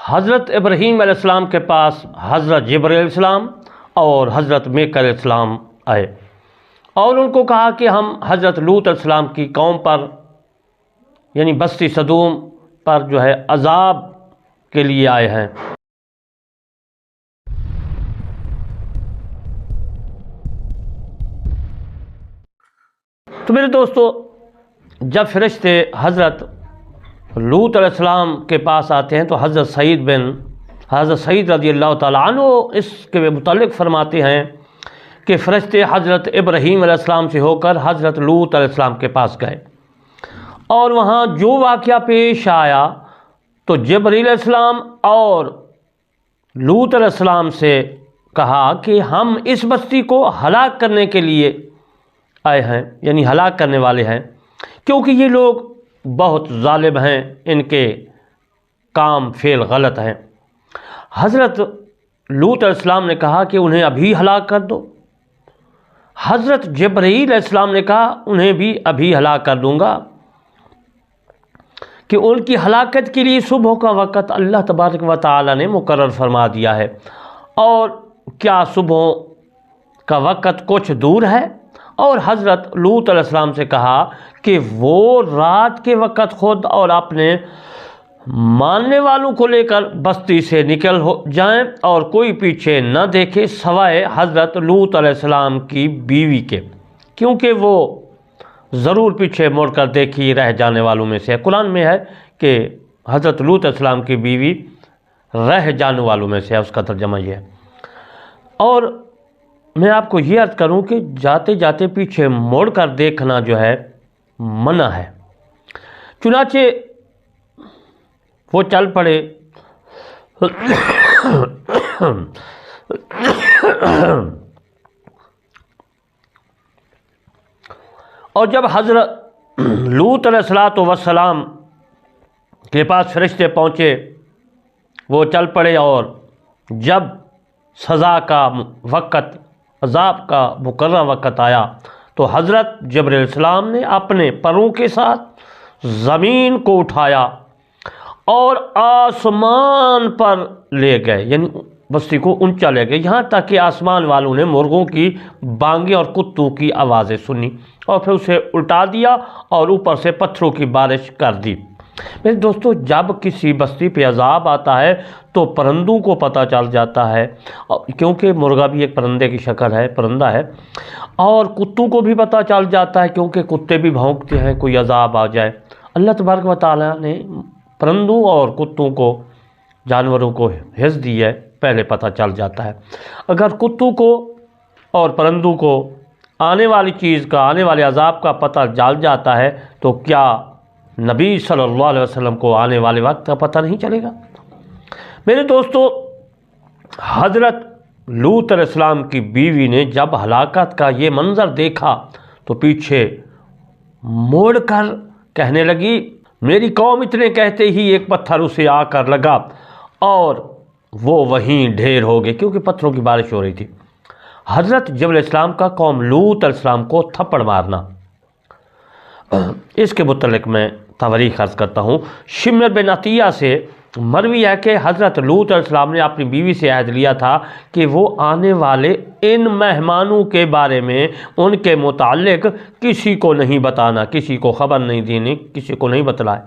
حضرت ابراہیم علیہ السلام کے پاس حضرت جبرائیل علیہ السلام اور حضرت میکل علیہ السلام آئے اور ان کو کہا کہ ہم حضرت لوط علیہ السلام کی قوم پر یعنی بستی سدوم پر جو ہے عذاب کے لیے آئے ہیں۔ تو میرے دوستو، جب فرشتے حضرت لوط علیہ السلام کے پاس آتے ہیں تو حضرت سعید رضی اللہ تعالیٰ عنہ اس کے متعلق فرماتے ہیں کہ فرشتے حضرت ابراہیم علیہ السلام سے ہو کر حضرت لوط علیہ السلام کے پاس گئے اور وہاں جو واقعہ پیش آیا تو جبرائیل علیہ السلام اور لوط علیہ السلام سے کہا کہ ہم اس بستی کو ہلاک کرنے کے لیے آئے ہیں، یعنی ہلاک کرنے والے ہیں، کیونکہ یہ لوگ بہت ظالم ہیں، ان کے کام فعل غلط ہیں۔ حضرت لوط علیہ السلام نے کہا کہ انہیں ابھی ہلاک کر دو۔ حضرت جبرائیل علیہ السلام نے کہا انہیں بھی ابھی ہلاک کر دوں گا، کہ ان کی ہلاکت کے لیے صبح کا وقت اللہ تبارک و تعالی نے مقرر فرما دیا ہے، اور کیا صبح کا وقت کچھ دور ہے؟ اور حضرت لوط علیہ السلام سے کہا کہ وہ رات کے وقت خود اور اپنے ماننے والوں کو لے کر بستی سے نکل جائیں اور کوئی پیچھے نہ دیکھے سوائے حضرت لوط علیہ السلام کی بیوی کے، کیونکہ وہ ضرور پیچھے مڑ کر دیکھی رہ جانے والوں میں سے ہے۔ قرآن میں ہے کہ حضرت لوط علیہ السلام کی بیوی رہ جانے والوں میں سے ہے، اس کا ترجمہ یہ ہے۔ اور میں آپ کو یہ عرض کروں کہ جاتے جاتے پیچھے موڑ کر دیکھنا جو ہے منع ہے۔ چنانچہ وہ چل پڑے اور جب حضرت لوط علیہ السلام کے پاس فرشتے پہنچے وہ چل پڑے، اور جب سزا کا وقت، عذاب کا مقررہ وقت آیا تو حضرت جبرائیل علیہ السلام نے اپنے پروں کے ساتھ زمین کو اٹھایا اور آسمان پر لے گئے، یعنی بستی کو اونچا لے گئے، یہاں تک کہ آسمان والوں نے مرغوں کی بانگیں اور کتوں کی آوازیں سنی اور پھر اسے الٹا دیا اور اوپر سے پتھروں کی بارش کر دی۔ میرے دوستو، جب کسی بستی پہ عذاب آتا ہے تو پرندوں کو پتہ چل جاتا ہے، کیونکہ مرغا بھی ایک پرندے کی شکل ہے، پرندہ ہے، اور کتوں کو بھی پتہ چل جاتا ہے کیونکہ کتے بھی بھونکتے ہیں کوئی عذاب آ جائے۔ اللہ تبارک و تعالیٰ نے پرندوں اور کتوں کو، جانوروں کو حفظ دی ہے، پہلے پتہ چل جاتا ہے۔ اگر کتوں کو اور پرندوں کو آنے والی چیز کا، آنے والے عذاب کا پتہ چل جاتا ہے تو کیا نبی صلی اللہ علیہ وسلم کو آنے والے وقت کا پتہ نہیں چلے گا؟ میرے دوستو، حضرت لوط علیہ السلام کی بیوی نے جب ہلاکت کا یہ منظر دیکھا تو پیچھے موڑ کر کہنے لگی، میری قوم اتنے کہتے ہی ایک پتھر اسے آ کر لگا اور وہ وہیں ڈھیر ہو گئے، کیونکہ پتھروں کی بارش ہو رہی تھی۔ حضرت جبرائیل علیہ السلام کا قوم لوط علیہ السلام کو تھپڑ مارنا، اس کے متعلق میں تواریخ عرض کرتا ہوں۔ شمر بن عطیہ سے مروی ہے کہ حضرت لوط علیہ السلام نے اپنی بیوی سے عہد لیا تھا کہ وہ آنے والے ان مہمانوں کے بارے میں ان کے متعلق کسی کو نہیں بتانا، کسی کو خبر نہیں دینی، کسی کو نہیں بتلائے۔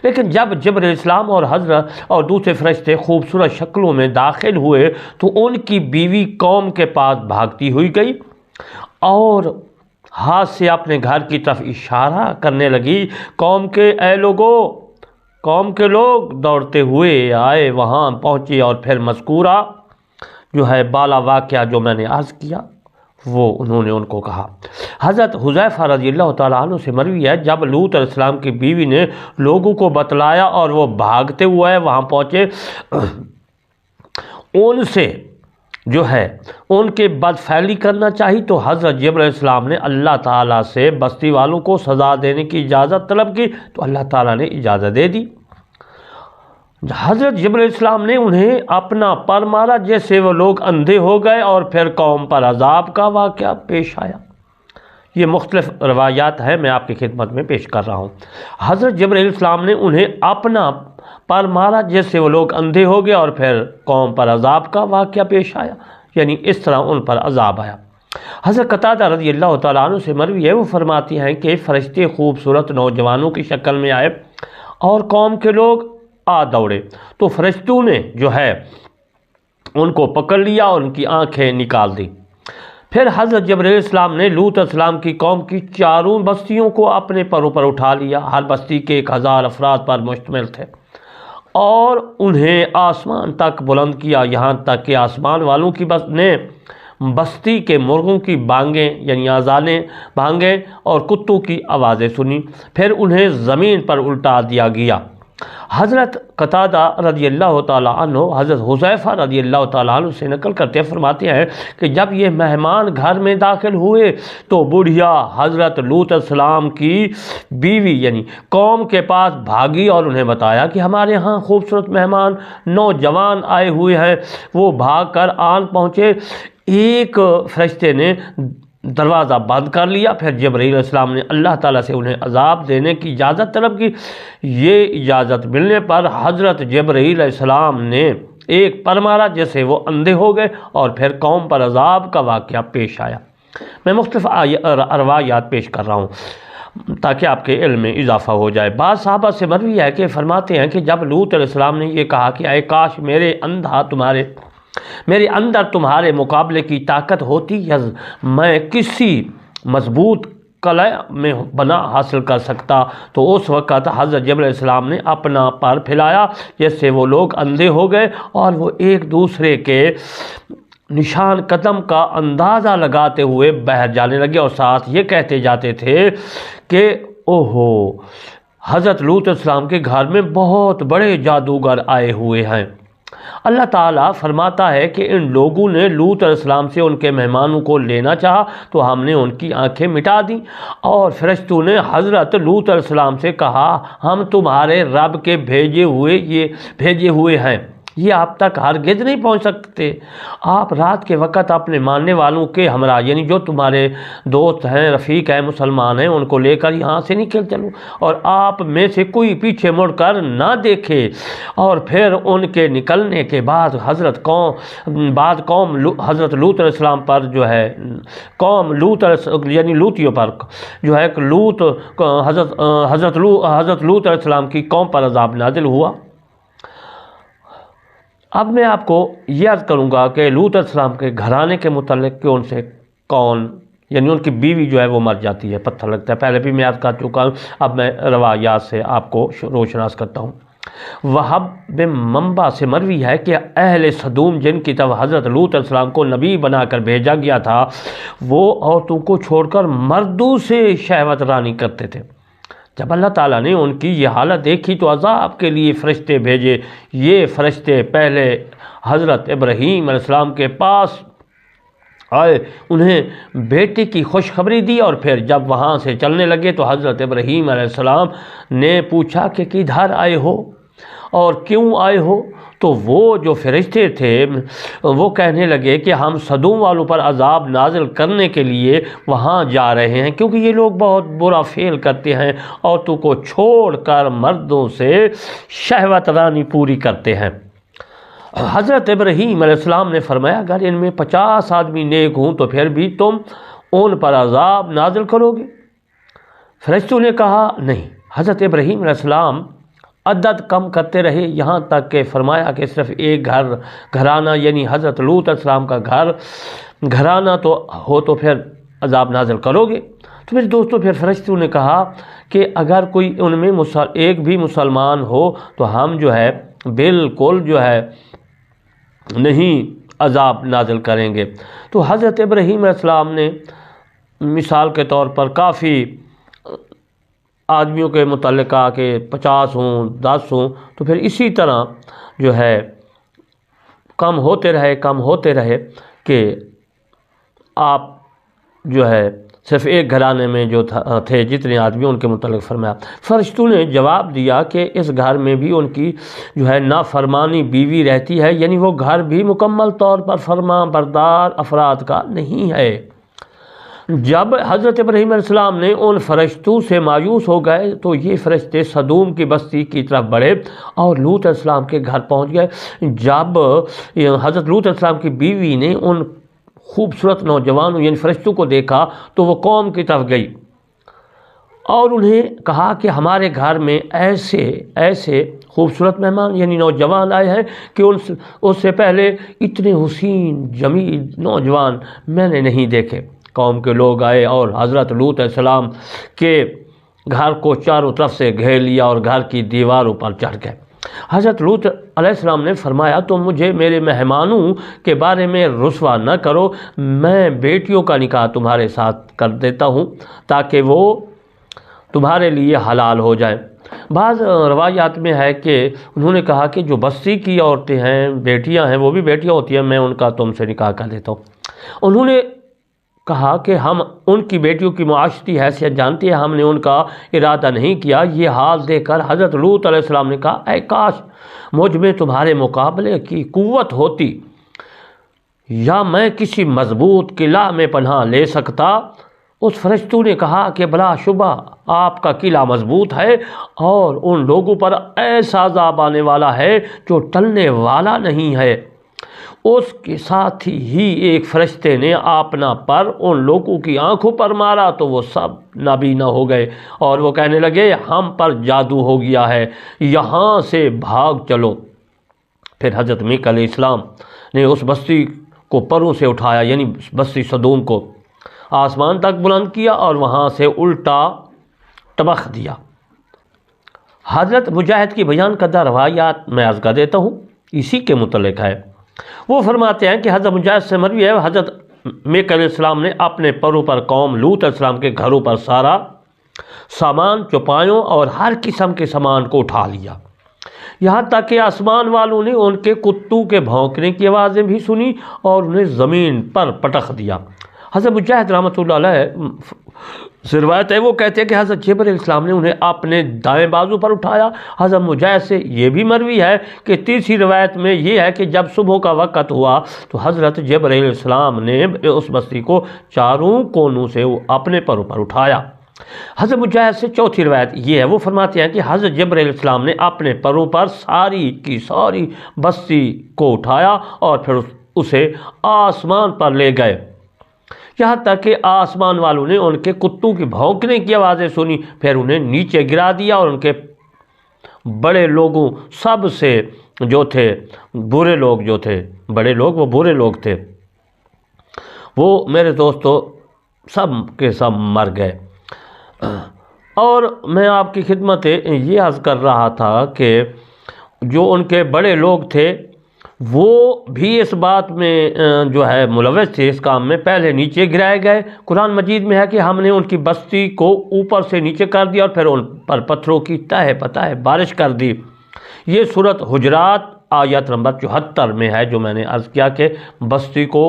لیکن جب جبرائیل علیہ السلام اور حضرت اور دوسرے فرشتے خوبصورت شکلوں میں داخل ہوئے تو ان کی بیوی قوم کے پاس بھاگتی ہوئی گئی اور ہاتھ سے اپنے گھر کی طرف اشارہ کرنے لگی، قوم کے اے لوگو، قوم کے لوگ دوڑتے ہوئے آئے، وہاں پہنچے اور پھر مذکورہ جو ہے بالا واقعہ جو میں نے عرض کیا وہ انہوں نے ان کو کہا۔ حضرت حذیفہ رضی اللہ تعالیٰ عنہ سے مروی ہے، جب لوط علیہ السلام کی بیوی نے لوگوں کو بتلایا اور وہ بھاگتے ہوئے وہاں پہنچے، ان سے جو ہے ان کے بدفعلی کرنا چاہی تو حضرت جبرائیل علیہ السلام نے اللہ تعالیٰ سے بستی والوں کو سزا دینے کی اجازت طلب کی تو اللہ تعالیٰ نے اجازت دے دی۔ حضرت جبرائیل علیہ السلام نے انہیں اپنا پر مارا جیسے وہ لوگ اندھے ہو گئے اور پھر قوم پر عذاب کا واقعہ پیش آیا۔ یہ مختلف روایات ہیں، میں آپ کی خدمت میں پیش کر رہا ہوں۔ حضرت جبرائیل علیہ السلام نے انہیں اپنا پر مارا جس سے وہ لوگ اندھے ہو گئے، اور پھر قوم پر عذاب کا واقعہ پیش آیا، یعنی اس طرح ان پر عذاب آیا۔ حضرت قتادہ رضی اللہ تعالیٰ عنہ سے مروی ہے، وہ فرماتی ہیں کہ فرشتے خوبصورت نوجوانوں کی شکل میں آئے اور قوم کے لوگ آ دوڑے، تو فرشتوں نے جو ہے ان کو پکڑ لیا اور ان کی آنکھیں نکال دی۔ پھر حضرت جبرائیل علیہ السلام نے لوط علیہ السلام کی قوم کی چاروں بستیوں کو اپنے پروں پر اٹھا لیا، ہر بستی کے 1000 افراد پر مشتمل تھے، اور انہیں آسمان تک بلند کیا، یہاں تک کہ آسمان والوں کی بستی کے مرغوں کی بانگیں یعنی آذانیں بانگیں اور کتوں کی آوازیں سنی، پھر انہیں زمین پر الٹا دیا گیا۔ حضرت قتادہ رضی اللہ تعالیٰ عنہ حضرت حذیفہ رضی اللہ تعالیٰ عنہ سے نقل کرتے فرماتے ہیں کہ جب یہ مہمان گھر میں داخل ہوئے تو بڑھیا حضرت لوط علیہ السلام کی بیوی یعنی قوم کے پاس بھاگی اور انہیں بتایا کہ ہمارے ہاں خوبصورت مہمان نوجوان آئے ہوئے ہیں۔ وہ بھاگ کر آن پہنچے، ایک فرشتے نے دروازہ بند کر لیا، پھر جبرائیل علیہ السلام نے اللہ تعالیٰ سے انہیں عذاب دینے کی اجازت طلب کی۔ یہ اجازت ملنے پر حضرت جبرائیل علیہ السلام نے ایک پر مارا جس سے وہ اندھے ہو گئے، اور پھر قوم پر عذاب کا واقعہ پیش آیا۔ میں مختلف روایات پیش کر رہا ہوں تاکہ آپ کے علم میں اضافہ ہو جائے۔ بعض صحابہ سے مروی ہے کہ فرماتے ہیں کہ جب لوط علیہ السلام نے یہ کہا کہ اے کاش میرے اندر تمہارے مقابلے کی طاقت ہوتی یا میں کسی مضبوط قلعہ میں بنا حاصل کر سکتا، تو اس وقت حضرت جبرائیل علیہ السلام نے اپنا پر پھیلایا جس سے وہ لوگ اندھے ہو گئے، اور وہ ایک دوسرے کے نشان قدم کا اندازہ لگاتے ہوئے باہر جانے لگے، اور ساتھ یہ کہتے جاتے تھے کہ اوہو حضرت لوط علیہ السلام کے گھر میں بہت بڑے جادوگر آئے ہوئے ہیں۔ اللہ تعالیٰ فرماتا ہے کہ ان لوگوں نے لوط علیہ السلام سے ان کے مہمانوں کو لینا چاہا تو ہم نے ان کی آنکھیں مٹا دیں، اور فرشتوں نے حضرت لوط علیہ السلام سے کہا ہم تمہارے رب کے بھیجے ہوئے ہیں، یہ آپ تک ہرگز نہیں پہنچ سکتے۔ آپ رات کے وقت اپنے ماننے والوں کے ہمراہ یعنی جو تمہارے دوست ہیں، رفیق ہیں، مسلمان ہیں، ان کو لے کر یہاں سے نکل چلو، اور آپ میں سے کوئی پیچھے مڑ کر نہ دیکھے۔ اور پھر ان کے نکلنے کے بعد حضرت لوط علیہ السلام پر جو ہے قوم لوط یعنی لوطیوں پر جو ہے حضرت لوط علیہ السلام کی قوم پر عذاب نازل ہوا۔ اب میں آپ کو یہ عرض کروں گا کہ لوط علیہ السلام کے گھرانے کے متعلق کہ ان سے کون یعنی ان کی بیوی جو ہے وہ مر جاتی ہے، پتھر لگتا ہے، پہلے بھی میں عرض کر چکا ہوں، اب میں روایات سے آپ کو روشناس کرتا ہوں۔ وہب بن منبع سے مروی ہے کہ اہل صدوم جن کی طرف حضرت لوط علیہ السلام کو نبی بنا کر بھیجا گیا تھا، وہ عورتوں کو چھوڑ کر مردوں سے شہوت رانی کرتے تھے۔ جب اللہ تعالیٰ نے ان کی یہ حالت دیکھی تو عذاب کے لیے فرشتے بھیجے۔ یہ فرشتے پہلے حضرت ابراہیم علیہ السلام کے پاس آئے، انہیں بیٹے کی خوشخبری دی، اور پھر جب وہاں سے چلنے لگے تو حضرت ابراہیم علیہ السلام نے پوچھا کہ کدھر آئے ہو اور کیوں آئے ہو؟ تو وہ جو فرشتے تھے وہ کہنے لگے کہ ہم صدوم والوں پر عذاب نازل کرنے کے لیے وہاں جا رہے ہیں، کیونکہ یہ لوگ بہت برا فعل کرتے ہیں، عورتوں کو چھوڑ کر مردوں سے شہوت رانی پوری کرتے ہیں۔ حضرت ابراہیم علیہ السلام نے فرمایا اگر ان میں 50 آدمی نیک ہوں تو پھر بھی تم ان پر عذاب نازل کرو گے؟ فرشتوں نے کہا نہیں۔ حضرت ابراہیم علیہ السلام عدد کم کرتے رہے، یہاں تک کہ فرمایا کہ صرف ایک گھرانہ یعنی حضرت لوط علیہ السلام کا گھرانہ تو ہو تو پھر عذاب نازل کرو گے؟ تو میرے دوستوں پھر فرشتوں نے کہا کہ اگر کوئی ان میں ایک بھی مسلمان ہو تو ہم جو ہے بالکل جو ہے نہیں عذاب نازل کریں گے۔ تو حضرت ابراہیم علیہ السلام نے مثال کے طور پر کافی آدمیوں کے متعلق کہا کہ 50 ہوں 10 ہوں، تو پھر اسی طرح جو ہے کم ہوتے رہے کہ آپ جو ہے صرف ایک گھرانے میں جو تھے جتنے آدمی ان کے متعلق فرمایا۔ فرشتوں نے جواب دیا کہ اس گھر میں بھی ان کی جو ہے نافرمانی بیوی رہتی ہے، یعنی وہ گھر بھی مکمل طور پر فرما بردار افراد کا نہیں ہے۔ جب حضرت ابراہیم علیہ السلام نے ان فرشتوں سے مایوس ہو گئے تو یہ فرشتے صدوم کی بستی کی طرف بڑھے اور لوط علیہ السلام کے گھر پہنچ گئے۔ جب حضرت لوط علیہ السلام کی بیوی نے ان خوبصورت نوجوانوں یعنی فرشتوں کو دیکھا تو وہ قوم کی طرف گئی اور انہیں کہا کہ ہمارے گھر میں ایسے خوبصورت مہمان یعنی نوجوان آئے ہیں کہ اس سے پہلے اتنے حسین جمیل نوجوان میں نے نہیں دیکھے۔ قوم کے لوگ آئے اور حضرت لوط علیہ السلام کے گھر کو چاروں طرف سے گھیر لیا اور گھر کی دیواروں پر چڑھ گئے۔ حضرت لوط علیہ السلام نے فرمایا تم مجھے میرے مہمانوں کے بارے میں رسوا نہ کرو، میں بیٹیوں کا نکاح تمہارے ساتھ کر دیتا ہوں تاکہ وہ تمہارے لیے حلال ہو جائیں۔ بعض روایات میں ہے کہ انہوں نے کہا کہ جو بستی کی عورتیں ہیں بیٹیاں ہیں وہ بھی بیٹیاں ہوتی ہیں، میں ان کا تم سے نکاح کر دیتا ہوں۔ انہوں نے کہا کہ ہم ان کی بیٹیوں کی معاشرتی حیثیت جانتے ہیں، ہم نے ان کا ارادہ نہیں کیا۔ یہ حال دیکھ کر حضرت لوط علیہ السلام نے کہا اے کاش مجھ میں تمہارے مقابلے کی قوت ہوتی یا میں کسی مضبوط قلعہ میں پناہ لے سکتا۔ اس فرشتوں نے کہا کہ بلا شبہ آپ کا قلعہ مضبوط ہے اور ان لوگوں پر ایسا عذاب آنے والا ہے جو ٹلنے والا نہیں ہے۔ اس کے ساتھ ہی ایک فرشتے نے اپنا پر ان لوگوں کی آنکھوں پر مارا تو وہ سب نابینا ہو گئے اور وہ کہنے لگے ہم پر جادو ہو گیا ہے، یہاں سے بھاگ چلو۔ پھر حضرت میکا علیہ السلام نے اس بستی کو پروں سے اٹھایا یعنی بستی صدوم کو آسمان تک بلند کیا اور وہاں سے الٹا ٹبخ دیا۔ حضرت مجاہد کی بیان کردہ روایات میں عرض کر دیتا ہوں، اسی کے متعلق ہے۔ وہ فرماتے ہیں کہ حضرت مجاہد سے مروی ہے حضرت میکا علیہ السلام نے اپنے پروں پر قوم لوط علیہ السلام کے گھروں پر سارا سامان چوپایوں اور ہر قسم کے سامان کو اٹھا لیا، یہاں تک کہ آسمان والوں نے ان کے کتوں کے بھونکنے کی آوازیں بھی سنی اور انہیں زمین پر پٹخ دیا۔ حضرت مجاہد رحمۃ اللہ علیہ سے روایت ہے، وہ کہتے ہیں کہ حضرت جبرائیل علیہ السلام نے انہیں اپنے دائیں بازو پر اٹھایا۔ حضرت مجاہد سے یہ بھی مروی ہے کہ تیسری روایت میں یہ ہے کہ جب صبح کا وقت ہوا تو حضرت جبرائیل علیہ السلام نے اس بستی کو چاروں کونوں سے اپنے پروں پر اٹھایا۔ حضرت مجاہد سے چوتھی روایت یہ ہے، وہ فرماتے ہیں کہ حضرت جبرائیل علیہ السلام نے اپنے پروں پر ساری کی ساری بستی کو اٹھایا اور پھر اسے آسمان پر لے گئے، یہاں تک کہ آسمان والوں نے ان کے کتوں کی بھونکنے کی آوازیں سنی، پھر انہیں نیچے گرا دیا اور ان کے بڑے لوگوں سب سے جو تھے برے لوگ جو تھے بڑے لوگ وہ برے لوگ تھے وہ میرے دوستو سب کے سب مر گئے۔ اور میں آپ کی خدمت یہ عرض کر رہا تھا کہ جو ان کے بڑے لوگ تھے وہ بھی اس بات میں جو ہے ملوث تھے اس کام میں، پہلے نیچے گرائے گئے۔ قرآن مجید میں ہے کہ ہم نے ان کی بستی کو اوپر سے نیچے کر دیا اور پھر ان پر پتھروں کی تہہ پتہ بارش کر دی۔ یہ سورۃ حجرات آیت نمبر 74 میں ہے، جو میں نے عرض کیا کہ بستی کو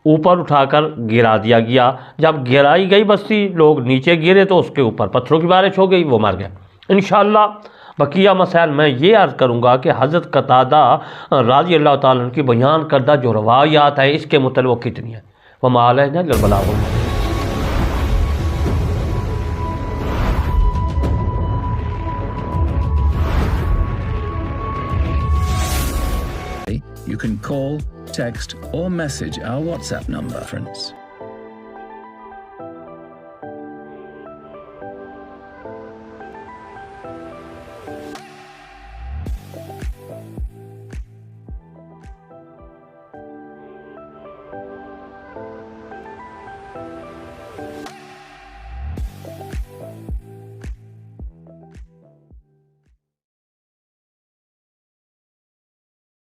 اوپر اٹھا کر گرا دیا گیا، جب گرائی گئی بستی لوگ نیچے گرے تو اس کے اوپر پتھروں کی بارش ہو گئی، وہ مر گئے۔ انشاءاللہ بقیہ مسائل میں یہ عرض کروں گا کہ حضرت قتادہ رضی اللہ تعالیٰ عنہ کی بیان کردہ جو روایات ہیں اس کے متعلق وہ کتنی ہیں۔ وما علینا الا البلاغ المبین۔ You can call, text, or message our WhatsApp number, friends.